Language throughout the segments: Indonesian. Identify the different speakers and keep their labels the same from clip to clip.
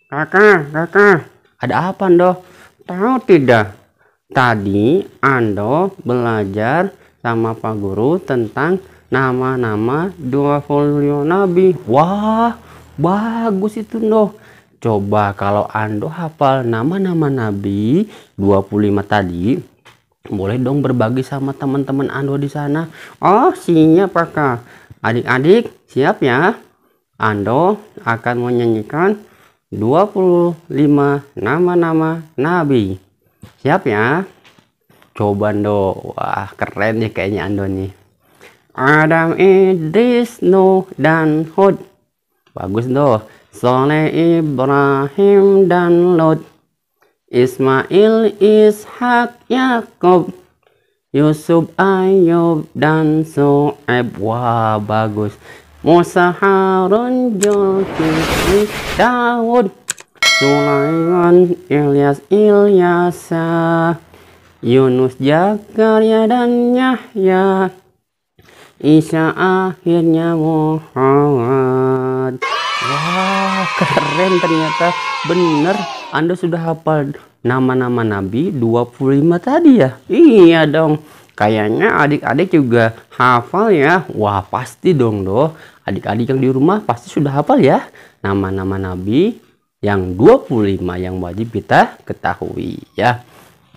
Speaker 1: Kakak, ada apa Ando? Tahu tidak? Tadi Ando belajar sama Pak Guru tentang nama-nama 25 Nabi. Wah, bagus itu Ando. Coba kalau Ando hafal nama-nama Nabi 25 tadi, boleh dong berbagi sama teman-teman Ando di sana. Oh, siap Kakak. Adik-adik, siap ya? Ando akan menyanyikan 25 nama-nama Nabi. Siap ya? Coba Ando. Wah, keren nih kayaknya Ando nih. Adam, Idris, Nuh, dan Hud. Bagus Ando. Soleh, Ibrahim, dan Lot. Ismail, Ishak, Yakub, Yusuf, Ayub, dan Su'aib. Wah, bagus. Musa, Harun, Zulkifli, Daud, Sulaiman, Ilyas, Ilyasa, Yunus, Zakaria, dan Yahya, Isa, akhirnya Muhammad. Wah, keren ternyata. Bener, Anda sudah hafal nama-nama Nabi 25 tadi ya? Iya dong. Kayaknya adik-adik juga hafal ya. Wah, pasti dong doh. Adik-adik yang di rumah pasti sudah hafal ya nama-nama Nabi yang 25 yang wajib kita ketahui ya.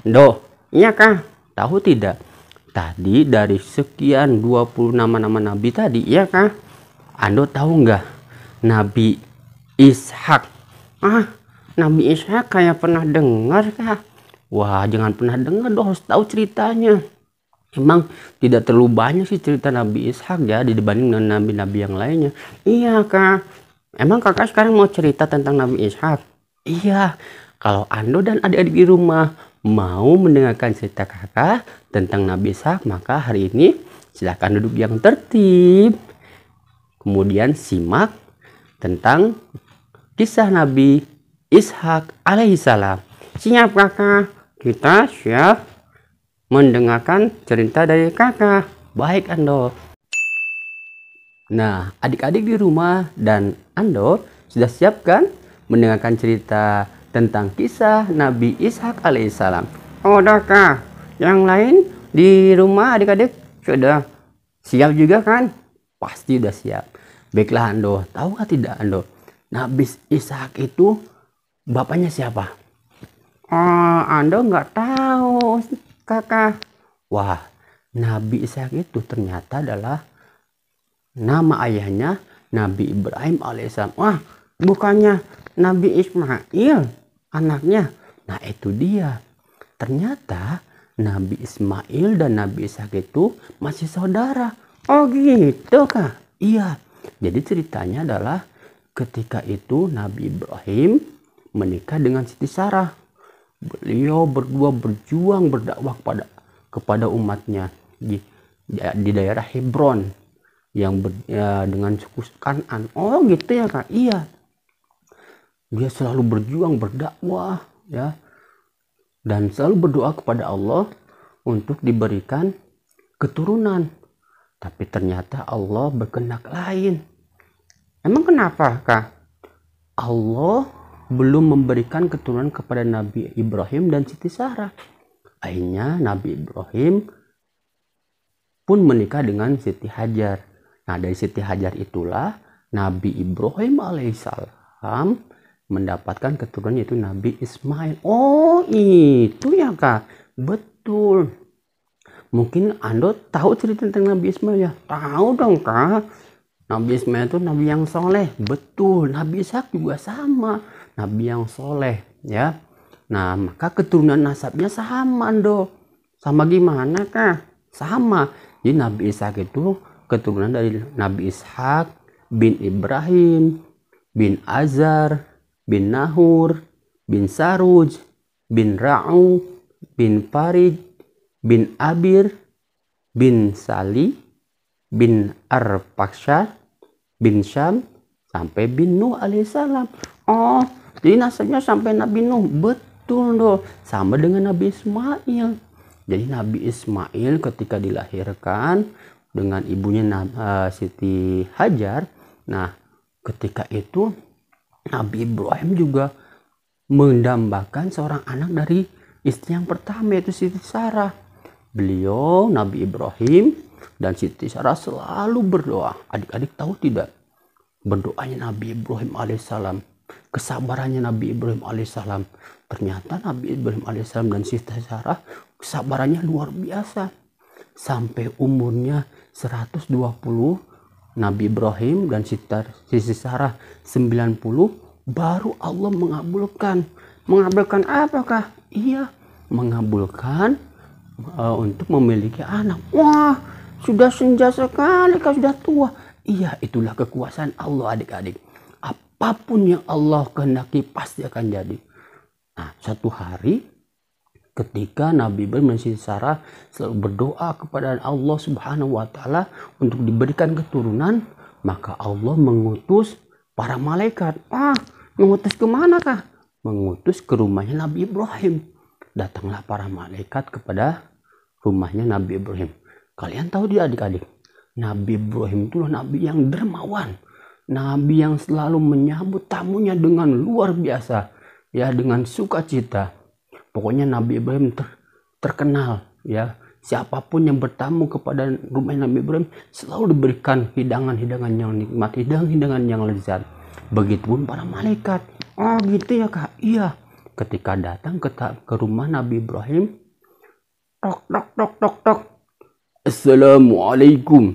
Speaker 1: Doh, iya Kak. Tahu tidak? Tadi dari sekian 20 nama-nama Nabi tadi, iya Kak. Ando tahu nggak? Nabi Ishak. Nabi Ishak kayak pernah dengar Kak. Wah, jangan pernah dengar doh, harus tahu ceritanya. Emang tidak terlalu banyak sih cerita Nabi Ishak ya dibanding dengan nabi-nabi yang lainnya. Iya Kak. Emang Kakak sekarang mau cerita tentang Nabi Ishak? Iya. Kalau Ando dan adik-adik di rumah mau mendengarkan cerita Kakak tentang Nabi Ishak, maka hari ini silakan duduk yang tertib. Kemudian simak tentang kisah Nabi Ishak alaihissalam. Siap Kakak? Kita siap mendengarkan cerita dari Kakak. Baik Ando. Nah, adik-adik di rumah dan Ando sudah siap kan mendengarkan cerita tentang kisah Nabi Ishak alaihissalam? Oh, udah Kak. Yang lain di rumah adik-adik sudah siap juga kan? Pasti udah siap. Baiklah Ando, tahu nggak tidak Ando? Nabi Ishak itu bapaknya siapa? Oh, Ando nggak tahu Kakak. Wah, Nabi Ishak itu ternyata adalah nama ayahnya Nabi Ibrahim alaihissalam. Wah, bukannya Nabi Ismail anaknya. Nah, itu dia. Ternyata Nabi Ismail dan Nabi Ishak itu masih saudara. Oh gitu Kak? Iya. Jadi ceritanya adalah ketika itu Nabi Ibrahim menikah dengan Siti Sarah. Beliau berdua berjuang berdakwah kepada umatnya di daerah Hebron yang dengan suku Kan'an. Oh gitu ya Kak? Iya. Dia selalu berjuang berdakwah ya, dan selalu berdoa kepada Allah untuk diberikan keturunan. Tapi ternyata Allah berkehendak lain. Emang kenapa Kak? Allah belum memberikan keturunan kepada Nabi Ibrahim dan Siti Sarah. Akhirnya Nabi Ibrahim pun menikah dengan Siti Hajar. Nah, dari Siti Hajar itulah Nabi Ibrahim alaihissalam mendapatkan keturunan yaitu Nabi Ismail. Oh, itu ya Kak? Betul. Mungkin Ando tahu cerita tentang Nabi Ismail ya? Tahu dong Kak. Nabi Ismail itu nabi yang soleh. Betul. Nabi Ishak juga sama, nabi yang soleh ya. Nah, maka keturunan nasabnya sama Ando. Sama gimana Kak? Sama. Jadi Nabi Ishak itu keturunan dari Nabi Ishak bin Ibrahim bin Azar bin Nahur bin Saruj bin Ra'u bin Farid bin Abir bin Sali bin Arpaksyah bin Syam sampai bin Nuh alaihissalam. Oh, jadi nasabnya sampai Nabi Nuh. Betul loh, sama dengan Nabi Ismail. Jadi Nabi Ismail ketika dilahirkan dengan ibunya Siti Hajar. Nah, ketika itu Nabi Ibrahim juga mendambakan seorang anak dari istri yang pertama, yaitu Siti Sarah. Beliau, Nabi Ibrahim dan Siti Sarah, selalu berdoa. Adik-adik tahu tidak? Berdoanya Nabi Ibrahim alaihissalam, kesabarannya Nabi Ibrahim alaihissalam. Ternyata Nabi Ibrahim alaihissalam dan Siti Sarah kesabarannya luar biasa. Sampai umurnya 120, Nabi Ibrahim dan Siti Sarah 90, baru Allah mengabulkan. Mengabulkan apakah? Iya, mengabulkan untuk memiliki anak. Wah, sudah senja sekali, kau sudah tua. Iya, itulah kekuasaan Allah, adik-adik. Apapun yang Allah kehendaki pasti akan jadi. Nah, satu hari ketika Nabi Ibrahim dan Siti Sarah selalu berdoa kepada Allah Subhanahu wa taala untuk diberikan keturunan, maka Allah mengutus para malaikat. Mengutus ke manakah? Mengutus ke rumahnya Nabi Ibrahim. Datanglah para malaikat kepada rumahnya Nabi Ibrahim. Kalian tahu dia, adik-adik? Nabi Ibrahim itulah nabi yang dermawan. Nabi yang selalu menyambut tamunya dengan luar biasa. Ya, dengan sukacita. Pokoknya Nabi Ibrahim terkenal, ya. Siapapun yang bertamu kepada rumah Nabi Ibrahim selalu diberikan hidangan-hidangan yang nikmat, hidangan-hidangan yang lezat. Begitupun para malaikat. Oh gitu ya kak? Iya. Ketika datang ke rumah Nabi Ibrahim, tok tok tok tok tok. Assalamualaikum.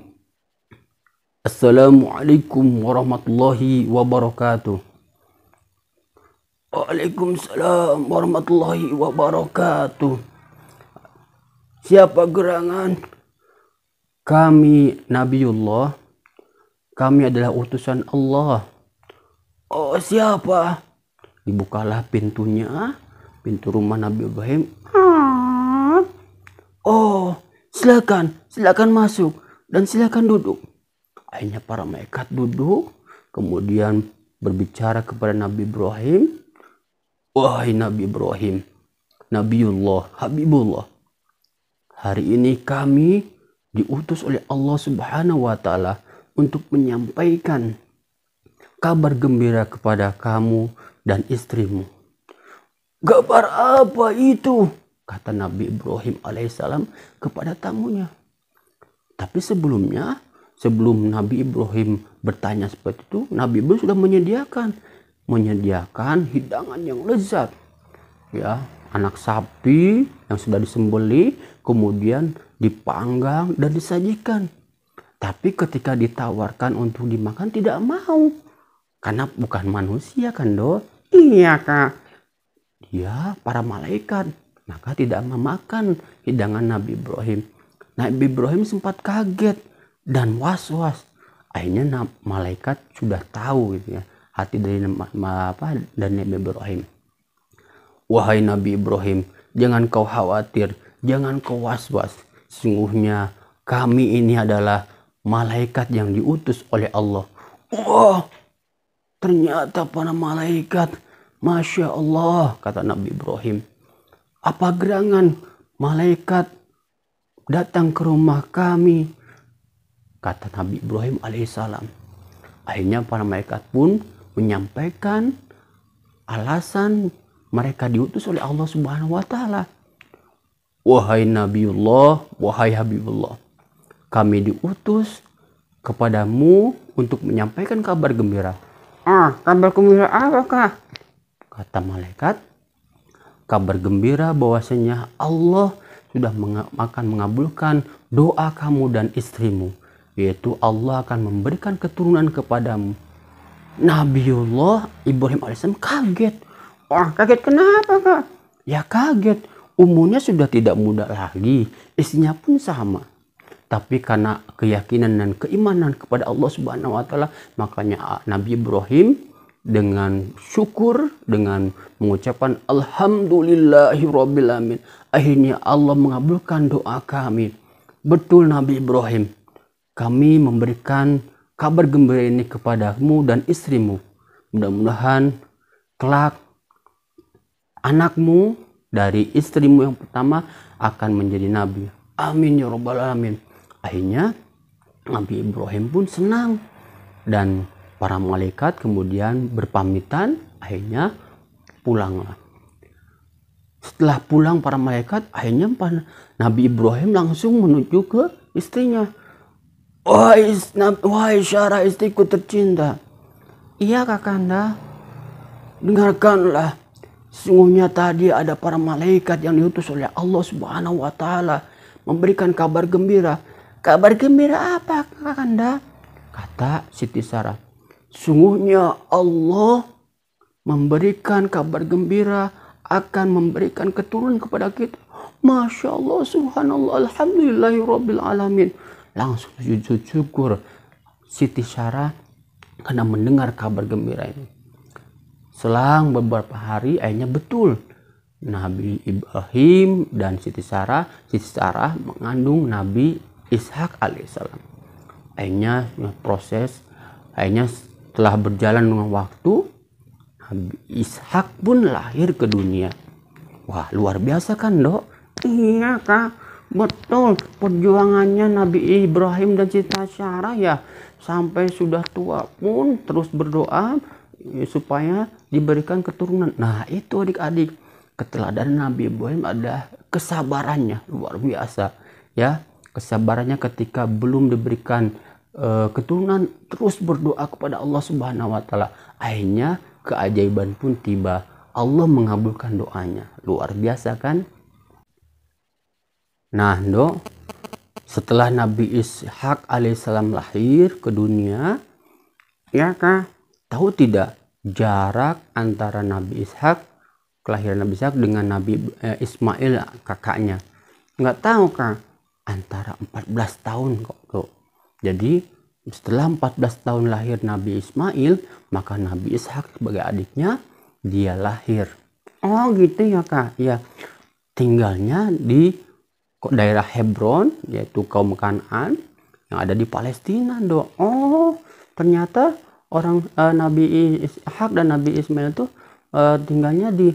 Speaker 1: Assalamualaikum warahmatullahi wabarakatuh. Waalaikumsalam warahmatullahi wabarakatuh. Siapa gerangan? Kami Nabiullah. Kami adalah utusan Allah. Oh, siapa? Dibukalah pintunya, pintu rumah Nabi Ibrahim. Oh, silakan masuk dan silakan duduk. Akhirnya para malaikat duduk, kemudian berbicara kepada Nabi Ibrahim. Wahai Nabi Ibrahim, Nabiullah, Habibullah, hari ini kami diutus oleh Allah Subhanahu wa taala untuk menyampaikan kabar gembira kepada kamu dan istrimu. Kabar apa itu? Kata Nabi Ibrahim alaihissalam kepada tamunya. Tapi sebelum Nabi Ibrahim bertanya seperti itu, Nabi Ibrahim sudah menyediakan hidangan yang lezat. Ya, anak sapi yang sudah disembelih, kemudian dipanggang dan disajikan. Tapi ketika ditawarkan untuk dimakan tidak mau. Karena bukan manusia kan, Do? Iya, Kak. Dia para malaikat, maka tidak memakan hidangan Nabi Ibrahim. Nabi Ibrahim sempat kaget dan was-was. Akhirnya malaikat sudah tahu gitu ya, hati dari Nabi Ibrahim. Wahai Nabi Ibrahim, jangan kau khawatir, jangan kau was-was. Sesungguhnya kami ini adalah malaikat yang diutus oleh Allah. Wah, ternyata para malaikat. Masya Allah, kata Nabi Ibrahim. Apa gerangan malaikat datang ke rumah kami? Kata Nabi Ibrahim alaihissalam. Akhirnya para malaikat pun menyampaikan alasan mereka diutus oleh Allah Subhanahu wa taala. Wahai Nabiullah, wahai Habibullah, kami diutus kepadamu untuk menyampaikan kabar gembira. Kabar gembira apakah? Kata malaikat, kabar gembira bahwasanya Allah sudah akan mengabulkan doa kamu dan istrimu, yaitu Allah akan memberikan keturunan kepadamu. Nabiullah Ibrahim alaihissalam kaget. Wah, kaget kenapa, Kak? Ya kaget, umurnya sudah tidak muda lagi, istrinya pun sama. Tapi karena keyakinan dan keimanan kepada Allah Subhanahu wa taala, makanya Nabi Ibrahim dengan syukur, dengan mengucapkan alhamdulillahirobbilalamin, akhirnya Allah mengabulkan doa kami. Betul Nabi Ibrahim, kami memberikan kabar gembira ini kepadamu dan istrimu. Mudah-mudahan kelak anakmu dari istrimu yang pertama akan menjadi nabi. Amin ya rabbal alamin. Akhirnya Nabi Ibrahim pun senang dan Para malaikat kemudian berpamitan, akhirnya pulanglah. Setelah pulang para malaikat, akhirnya Nabi Ibrahim langsung menuju ke istrinya. Wahai Sarah, istriku tercinta. Iya kakanda, dengarkanlah. Sesungguhnya tadi ada para malaikat yang diutus oleh Allah Subhanahu wa Ta'ala memberikan kabar gembira. Kabar gembira apa kakanda? Kata Siti Sarah, sungguhnya Allah memberikan kabar gembira akan memberikan keturunan kepada kita. Masya Allah, subhanallah, alhamdulillahirabbil alamin. Langsung sujud syukur Siti Sarah karena mendengar kabar gembira ini. Selang beberapa hari, akhirnya betul Nabi Ibrahim dan Siti Sarah mengandung Nabi Ishak alaihissalam. Akhirnya setelah berjalan dengan waktu, Nabi Ishak pun lahir ke dunia. Wah, luar biasa kan, Dok? Iya, Kak. Betul, perjuangannya Nabi Ibrahim dan Siti Sarah ya, sampai sudah tua pun terus berdoa supaya diberikan keturunan. Nah, itu adik-adik, keteladanan Nabi Ibrahim ada kesabarannya luar biasa ya. Kesabarannya ketika belum diberikan keturunan, terus berdoa kepada Allah Subhanahu wa Ta'ala. Akhirnya keajaiban pun tiba. Allah mengabulkan doanya. Luar biasa kan? Nah, Dok, setelah Nabi Ishak alaihissalam lahir ke dunia, ya Kak, tahu tidak jarak antara Nabi Ishak, kelahiran Nabi Ishak dengan Nabi Ismail kakaknya? Nggak tahu Kak, antara 14 tahun kok, Dok. Jadi setelah 14 tahun lahir Nabi Ismail, maka Nabi Ishak sebagai adiknya dia lahir. Oh gitu ya Kak, ya. Tinggalnya di daerah Hebron, yaitu kaum Kanaan yang ada di Palestina, Dok. Oh, ternyata orang Nabi Ishak dan Nabi Ismail itu tinggalnya di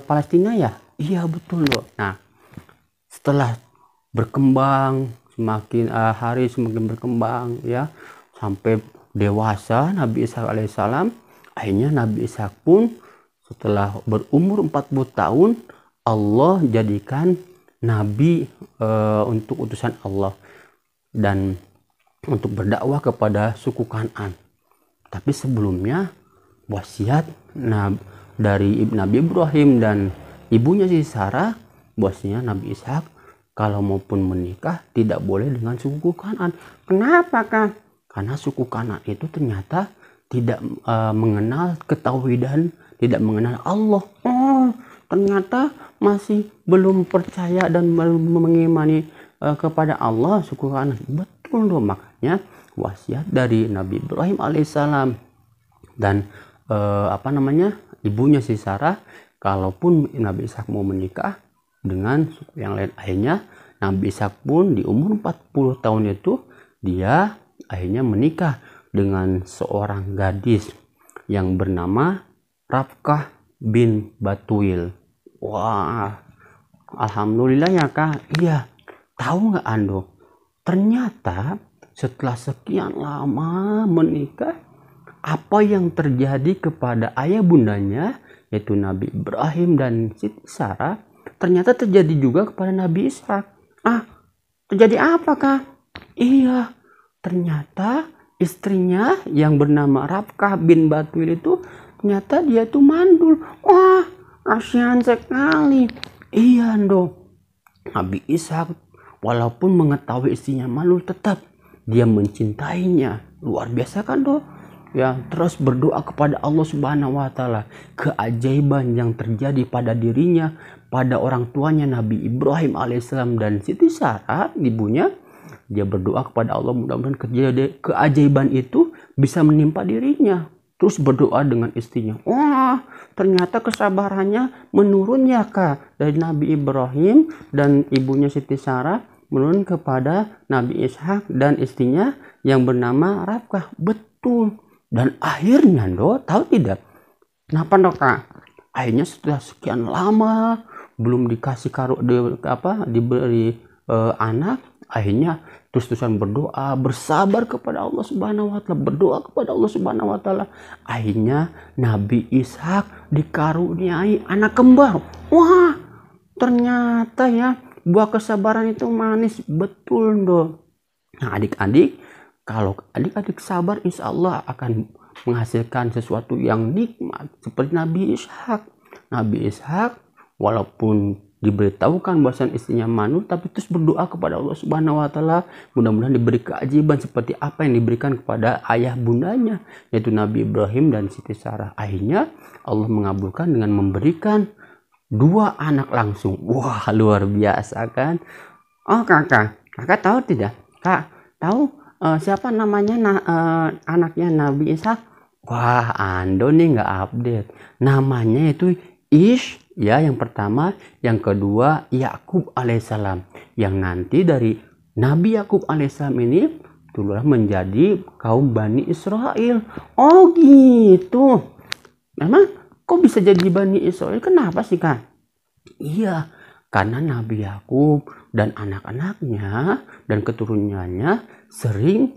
Speaker 1: Palestina ya? Iya betul, Dok. Nah, setelah berkembang semakin hari semakin berkembang ya, sampai dewasa Nabi Ishak alaihissalam, akhirnya Nabi Ishak pun setelah berumur 40 tahun Allah jadikan Nabi untuk utusan Allah dan untuk berdakwah kepada suku Kanaan. Tapi sebelumnya wasiat dari Nabi Ibrahim dan ibunya si Sarah, bahwasanya Nabi Ishak kalau maupun menikah tidak boleh dengan suku Kanaan. Kenapa kan? Karena suku Kanaan itu ternyata tidak mengenal ketauhidan, tidak mengenal Allah. Oh, ternyata masih belum percaya dan belum mengimani kepada Allah suku Kanaan. Betul loh, makanya wasiat dari Nabi Ibrahim alaihissalam dan ibunya si Sarah, kalaupun Nabi Ishak mau menikah dengan suku yang lain, akhirnya Nabi Ishak pun di umur 40 tahun itu dia akhirnya menikah dengan seorang gadis yang bernama Rafkah bin Batuil. Wah, alhamdulillah ya Kak. Iya, tahu nggak Ando? Ternyata setelah sekian lama menikah, apa yang terjadi kepada ayah bundanya, yaitu Nabi Ibrahim dan Siti Sarah, ternyata terjadi juga kepada Nabi Ishak. Terjadi apa Kak? Iya, ternyata istrinya yang bernama Rafkah bin Batuil itu ternyata dia tuh mandul. Wah, kasihan sekali. Iya dong. Nabi Ishak walaupun mengetahui istrinya mandul, tetap dia mencintainya. Luar biasa kan dong. Ya, terus berdoa kepada Allah Subhanahu wa Ta'ala. Keajaiban yang terjadi pada dirinya, pada orang tuanya Nabi Ibrahim alaihissalam dan Siti Sarah ibunya, dia berdoa kepada Allah mudah-mudahan keajaiban itu bisa menimpa dirinya. Terus berdoa dengan istrinya. Wah, ternyata kesabarannya menurun ya Kak. Dari Nabi Ibrahim dan ibunya Siti Sarah menurun kepada Nabi Ishak dan istrinya yang bernama Rafkah. Betul. Dan akhirnya tahu tidak? Kenapa Kak? Akhirnya setelah sekian lama belum dikasih diberi anak, akhirnya terus-terusan berdoa, bersabar kepada Allah Subhanahu wa taala, berdoa kepada Allah Subhanahu wa taala. Akhirnya Nabi Ishak dikaruniai anak kembar. Wah, ternyata ya buah kesabaran itu manis, betul dong. Nah, adik-adik, kalau adik-adik sabar, insya Allah akan menghasilkan sesuatu yang nikmat seperti Nabi Ishak. Nabi Ishak walaupun diberitahukan bahwasan istrinya manut, tapi terus berdoa kepada Allah Subhanahu wa taala, mudah-mudahan diberi keajaiban seperti apa yang diberikan kepada ayah bundanya, yaitu Nabi Ibrahim dan Siti Sarah. Akhirnya Allah mengabulkan dengan memberikan 2 anak langsung. Wah, luar biasa kan? Oh kakak tahu tidak? Kak tahu siapa namanya anaknya Nabi Ishak? Wah, Ando nih nggak update. Namanya itu Ish ya, yang pertama, yang kedua Yakub alaihissalam, yang nanti dari Nabi Yakub alaihissalam ini turunlah menjadi kaum Bani Israel. Oh gitu. Memang kok bisa jadi Bani Israel? Kenapa sih kak? Iya, karena Nabi Yakub dan anak-anaknya dan keturunannya sering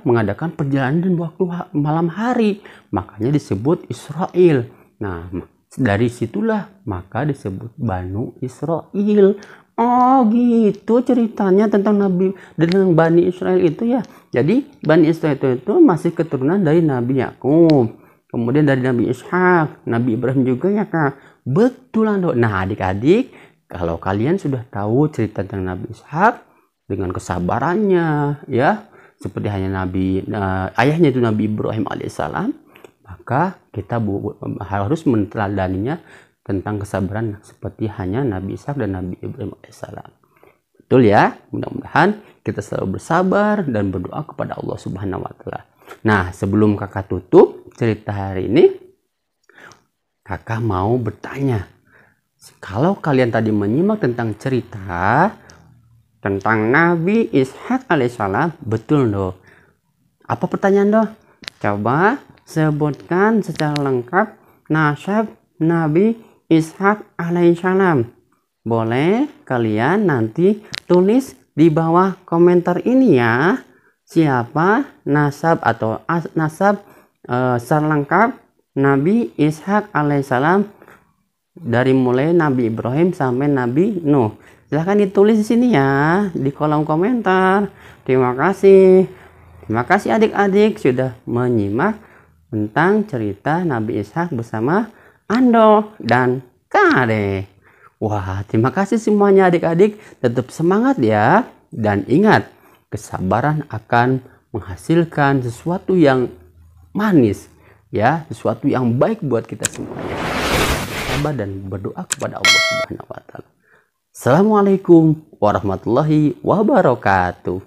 Speaker 1: mengadakan perjalanan di waktu malam hari, makanya disebut Israel. Nah, dari situlah maka disebut Banu Israel. Oh gitu ceritanya tentang Nabi dan Bani Israel itu ya. Jadi Bani Israel itu masih keturunan dari Nabi Yakub, kemudian dari Nabi Ishak, Nabi Ibrahim juga ya kak. Betulan dong. Nah adik-adik, kalau kalian sudah tahu cerita tentang Nabi Ishak dengan kesabarannya ya, seperti hanya ayahnya itu Nabi Ibrahim alaihissalam, maka kita harus meneladaninya tentang kesabaran seperti hanya Nabi Ishak dan Nabi Ibrahim alaihissalam. Betul ya? Mudah-mudahan kita selalu bersabar dan berdoa kepada Allah Subhanahu wa taala. Nah, sebelum kakak tutup cerita hari ini, kakak mau bertanya. Kalau kalian tadi menyimak tentang cerita tentang Nabi Ishak alaihissalam, betul doh? Apa pertanyaan doh? Coba sebutkan secara lengkap nasab Nabi Ishak alaihissalam. Boleh kalian nanti tulis di bawah komentar ini ya, siapa nasab atau nasab secara lengkap Nabi Ishak alaihissalam dari mulai Nabi Ibrahim sampai Nabi Nuh. Silahkan ditulis di sini ya, di kolom komentar. Terima kasih. Terima kasih adik-adik sudah menyimak tentang cerita Nabi Ishak bersama Ando dan Kade. Wah, terima kasih semuanya adik-adik. Tetap semangat ya. Dan ingat, kesabaran akan menghasilkan sesuatu yang manis. Ya, sesuatu yang baik buat kita semuanya. Sabar dan berdoa kepada Allah Subhanahu wa taala. Assalamualaikum warahmatullahi wabarakatuh.